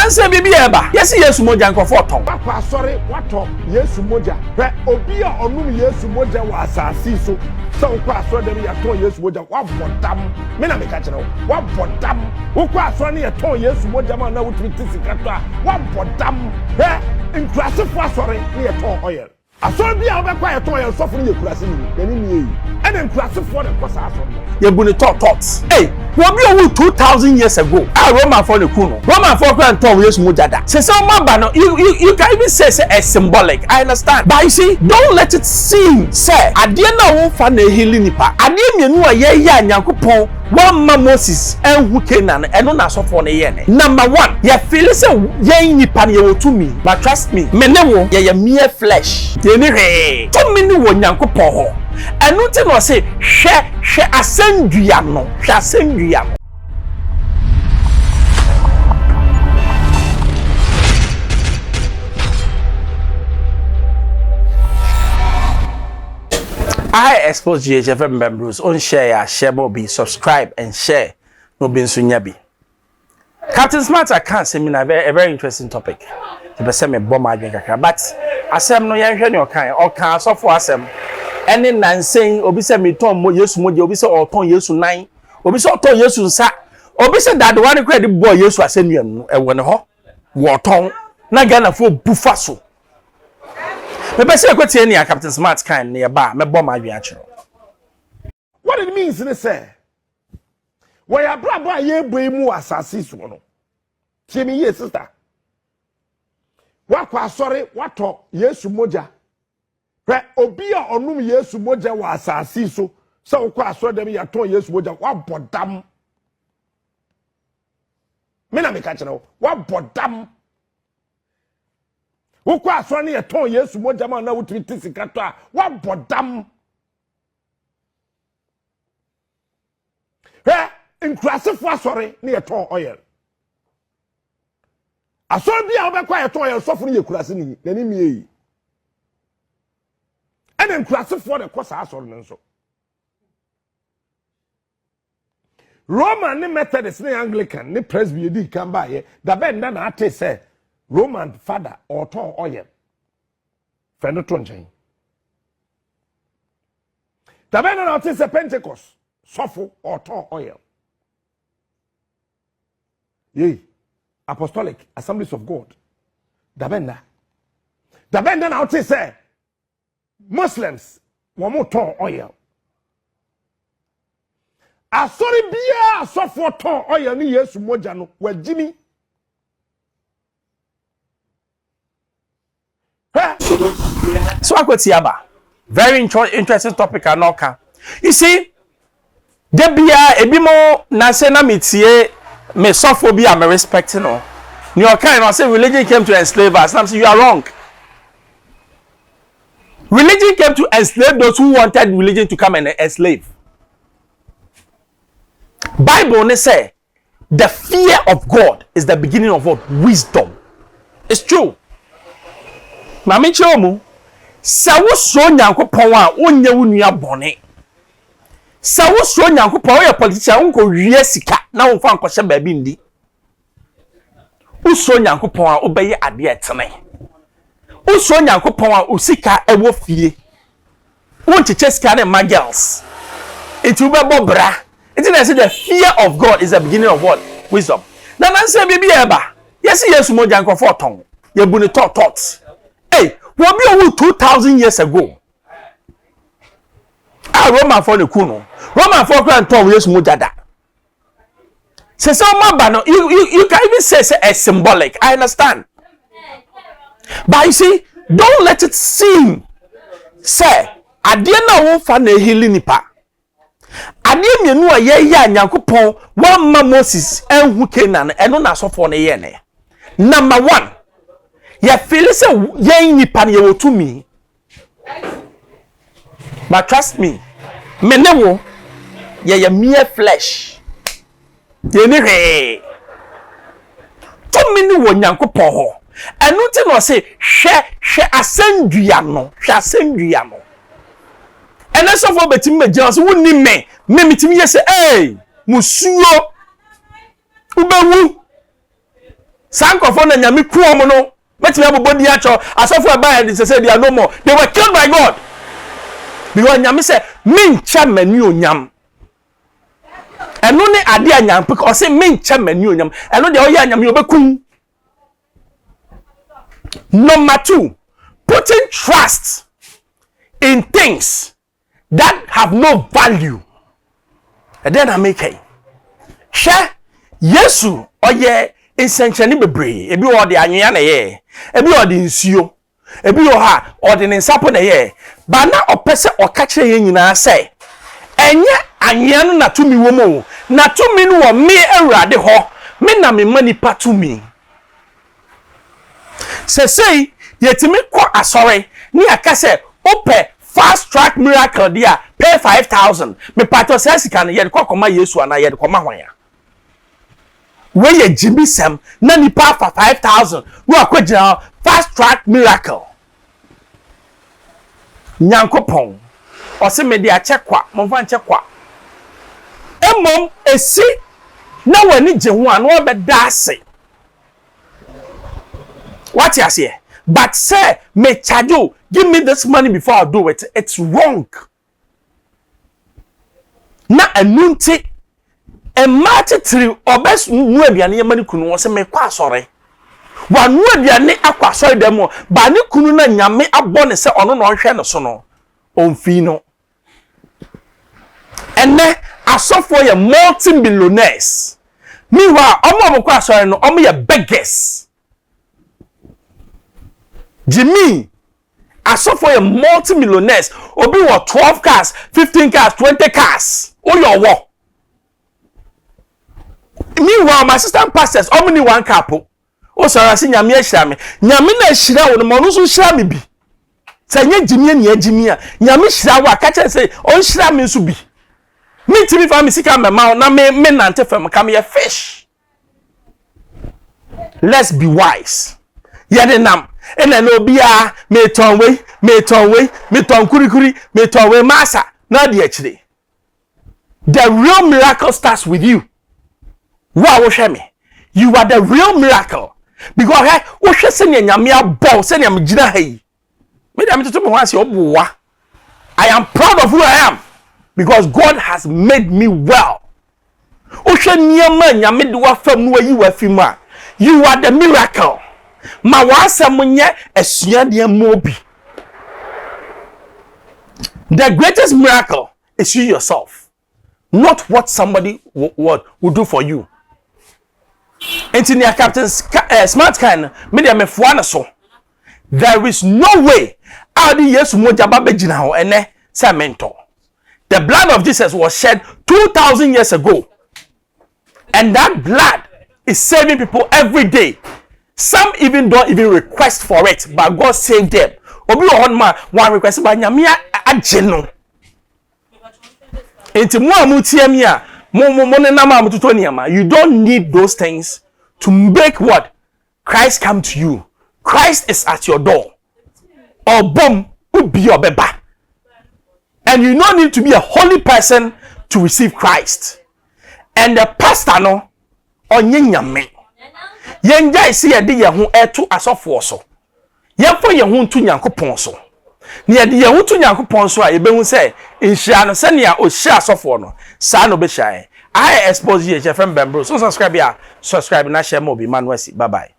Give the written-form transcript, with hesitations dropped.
nanse bibi eba yesi Yesu Mogya nkofo ton akwa sorry wato Yesu Mogya hwe obi a onum Yesu Mogya wa asasi so so kwa so dem ya ton Yesu Mogya wa bodam me na me ka kire wa bodam wo kwa so ne ya ton Yesu Mogya ma na wutumi tisikato a wa bodam hwe nkrasefo asori ne ya ton oil asori bi a obekwa ya ton oil sofo ne kurase ni ni yi ene nkrasefo de kosa asori ye bu ni thoughts hey wo bi owu 2000 years ago Roman for the kuno Roman for can ton Yesu Mogya da say mamba no you can even say a symbolic I understand but you see don't let it seem say ade na wo fa na healing nipa ade mienu a ye ya Nyankopon one ma Moses enhu Canaan eno na sofo na ye ne number 1 ye feel say ye nipa na ye wotumi but trust me me ne wo ye mere flesh ye ni re to me ni wo Nyankopon ho enu ti no say hwe asendua no hwe asendua no I expose GHFM members on share be subscribe and share no be nsunyabi. Captain Smart I can't say me na a very interesting topic. The person me bomb again kakra but asem no yenhwe ne okan so for asem ene nan saying obi se me ton Yesu Mogya obi se oton Yesu nan obi se oton Yesu nsa obi se that one credit boy Yesu asenuam no e wone ho wo ton na Ghana fo bufa so me say ko tie ni Captain Smart kan ne ba me bomb adwen akiro. What it means is say we are brabo ye boy mu asase so no tie me ye sister wakwa sorry wato Yesu Mogya hwe obi a onum Yesu Mogya wa asase so so kwa so dem ya ton Yesu Mogya wa bodam me na me ka kire wa bodam wo kwa so ne ya ton Yesu Mogya ma na wutumi tisikato a wa bodam nkrasefo asori ne ya ton oil asori bia obekwa ya ton oil sofo ne ya kurase ni na ni mie ene nkrasefo de kosa asori ne nso Roman ne Methodist ne Anglican ne Presbyterian kan ba ye da ben na ate say Roman father or ton oil friend to nchen da ben na ate say Pentecost sofo or ton oil yea Apostolic Assemblies of God da ben na ate say Muslims one more ton oil asori bia sofo ton oil ni Yesu Mogya no wajimi So akwetiaba very interesting topic anoka you see debia ebimo na say na metie me sofo bia me respect no ni okan no say religion came to enslave us and say you are wrong. Religion came to enslave those who wanted religion to come and enslave. Bible ne say the fear of God is the beginning of what? Wisdom. It's true. Mami chomu sa wo so Nyankopon a onye wo nua bone. Sa wo so Nyankopon wo politician unko wie sika na wo fa nkɔhye baabi ndi. Wo so Nyankopon a obeye ade etene. Wo so Nyankopon a osika ewo fie. Wo ncheche sika na magels. It will be bra. It is the fear of God is the beginning of what? Wisdom. Na nanse bibi eba. Yesi Yesu Mogya nkofo ton. Ye bu ni thoughts. Hey, wo bi owu 2000 years ago. Roman for the kuno. Roman for can ton Yesu Mogya da. Say mamba no you can even say a symbolic. I understand. But you see, don't let it seem say ade na wo fa na healing nipa. Ade mienu a ye ya Nyankopon one ma Moses enhu Canaan eno na sofo na ye ne. Number 1 ye feel say ye nipa na ye wotumi. But trust me, me ne wo ye mere flesh. Ye ni re. To me ni wo Nyankopon ho. Enu ti no say hwe asendua no, hwe asendua no. And that's for betim me jealous wonni me mitimi ye say musuo ubewu Sankofo na nyame ku omo no betimi abobodi acho asofo aba and say they are no more. They were killed by God. Because nyame say mincha mani onyam. Eno ne ade anyam because say mincha mani onyam. Eno de oya nyame obekum. Number 2, putting trust in things that have no value. And then I make it. Share Yesu oye insanchani bebre. Ebi o de anwea na ye. Ebi o de nsuo. Ebi o ha o de nsapo na ye. Ba na opese o ka kire ye nyina say. Enye anwea no na tumi wo mo. Na tumi no wo me awurade ho. Me na me mani patumi. Say yetimi kwa asore ni akase ope fast track miracle dia pay 5,000 me pato sesika na yede kokoma Yesu ana yede koma hwan we ye jimi sem na nipa for 5,000 no akwagina fast track miracle nyankopon o se me dia chekwa mo fa nchekwa emom esi na wani je ho an wo beda ase what you say? But say, me charge you, give me this money before I do it. It's wrong. Na anunti e mate tri obes nu aduane yemani kunu wo se me kwa asore. Wa nu aduane akwa asore dem ba ne kunu na nyame abo ne se ono no hwe ne so no. Onfi no. Ene asofo ye multi-millionaires. Meanwhile, omo kwa asore no, omo ye beggars. Jimmy, asofo ye multi-millionaires. Obi wa 12 cars, 15 cars, 20 cars. O your wo. Meanwhile, my assistant pastors, only one couple. O sorry, si nyame ehira me. Nyame na ehira wo no mo no so hira me bi. Say nye Jimmy na Jimmy a. Nyame hira wo aka che say on hira me so bi. Me timi fa me sika me ma na me nante fam ka me ye fish. Let's be wise. Yede nam ena no bia me ton kurikuri me ton we masa na de akire. The real miracle starts with you. Wow, me. You are the real miracle. Because wo hwe se ne nyame abọ se ne amgina hai. Me dem to me wan se obowa. I am proud of who I am because God has made me well. Wo hwe niam nyame de wa fam no ayi wa fi ma. You are the miracle. Ma wasam nye esuade mobi. The greatest miracle is you yourself, not what somebody will do for you. Engineer Captain Smart kind media me fuana so. There is no way adi Yesu Mogya ba begina ho ene say mentor. The blood of Jesus was shed 2,000 years ago. And that blood is saving people every day. Some even don't even request for it, but God saved them. Obi on ma one request by nyame ageno. Enti mo amutie mi a mo ne na ma amututo niama. You don't need those things to make what Christ come to you. Christ is at your door. Or boom, ubi obeba. And you don't need to be a holy person to receive Christ. And the pastor no onye nyame. Yenja isi ye de ye ho eto asofo so. Yefo ye ho ntu Nyankopon so. Ne ye de ye ho ntu Nyankopon so a ye behu se nhia no se ne a o hia asofo no. Sa no be hia. I expose ye FM Bembro. So subscribe ya. Subscribe na share mo bi manuasi. Bye bye.